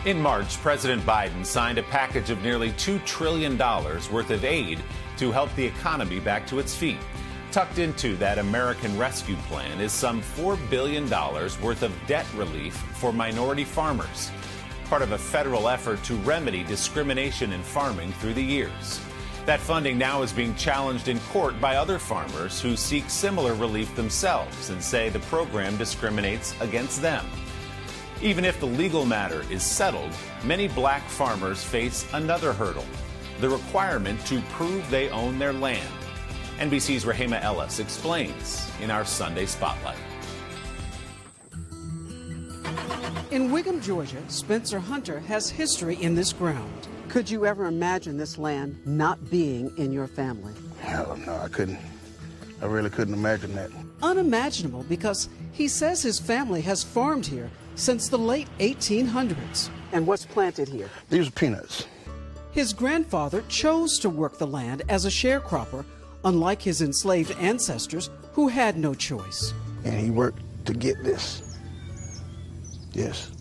In March, President Biden signed a package of nearly $2 trillion worth of aid to help the economy back to its feet. Tucked into that American Rescue Plan is some $4 billion worth of debt relief for minority farmers, part of a federal effort to remedy discrimination in farming through the years. That funding now is being challenged in court by other farmers who seek similar relief themselves and say the program discriminates against them. Even if the legal matter is settled, many black farmers face another hurdle, the requirement to prove they own their land. NBC's Rehema Ellis explains in our Sunday Spotlight. In Wiggum, Georgia, Spencer Hunter has history in this ground. Could you ever imagine this land not being in your family? Hell no, I couldn't. I really couldn't imagine that. Unimaginable because he says his family has farmed here since the late 1800s. And what's planted here? These are peanuts. His grandfather chose to work the land as a sharecropper, unlike his enslaved ancestors who had no choice. And he worked to get this. Yes.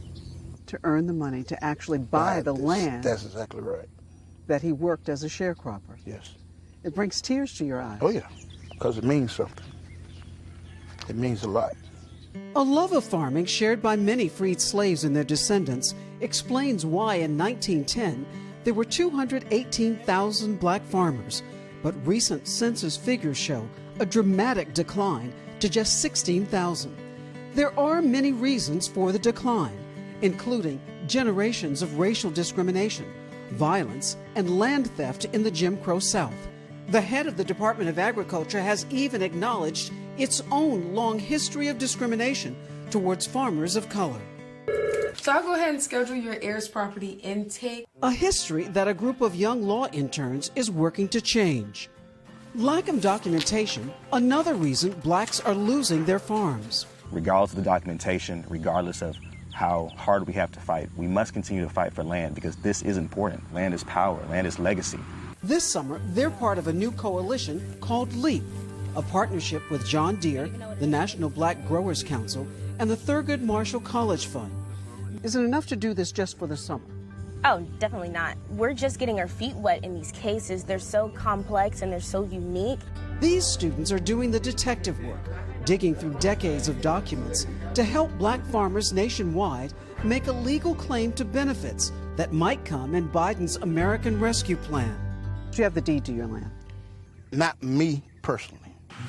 To earn the money to actually buy the land. That's exactly right. That he worked as a sharecropper. Yes. It brings tears to your eyes. Oh, yeah, because it means something. It means a lot. A love of farming shared by many freed slaves and their descendants explains why in 1910 there were 218,000 black farmers, but recent census figures show a dramatic decline to just 16,000. There are many reasons for the decline, including generations of racial discrimination, violence, and land theft in the Jim Crow South. The head of the Department of Agriculture has even acknowledged its own long history of discrimination towards farmers of color. So I'll go ahead and schedule your heirs property intake. A history that a group of young law interns is working to change. Lack of documentation, another reason blacks are losing their farms. Regardless of the documentation, regardless of how hard we have to fight, we must continue to fight for land because this is important. Land is power, land is legacy. This summer, they're part of a new coalition called LEAP, a partnership with John Deere, the National Black Growers Council, and the Thurgood Marshall College Fund. Is it enough to do this just for the summer? Oh, definitely not. We're just getting our feet wet in these cases. They're so complex and they're so unique. These students are doing the detective work, digging through decades of documents to help black farmers nationwide make a legal claim to benefits that might come in Biden's American Rescue Plan. Do you have the deed to your land? Not me personally.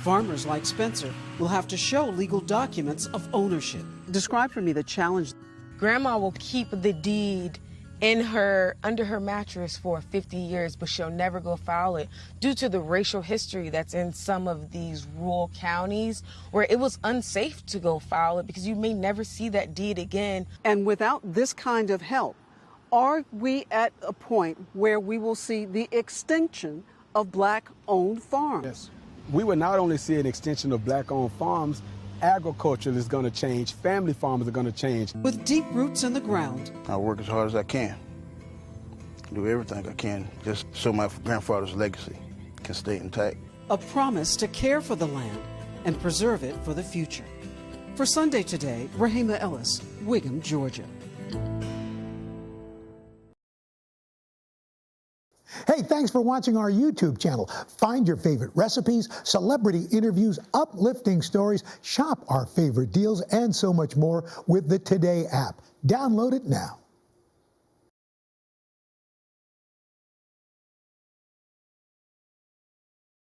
Farmers like Spencer will have to show legal documents of ownership. Describe for me the challenge. Grandma will keep the deed under her mattress for 50 years, but she'll never go file it due to the racial history that's in some of these rural counties where it was unsafe to go file it because you may never see that deed again. And without this kind of help, are we at a point where we will see the extinction of black-owned farms? Yes. We will not only see an extension of black-owned farms, agriculture is going to change, family farmers are going to change. With deep roots in the ground. I work as hard as I can. Do everything I can just so my grandfather's legacy can stay intact. A promise to care for the land and preserve it for the future. For Sunday Today, Rehema Ellis, Wiggum, Georgia. Hey, thanks for watching our YouTube channel. Find your favorite recipes, celebrity interviews, uplifting stories, shop our favorite deals, and so much more with the Today app. Download it now.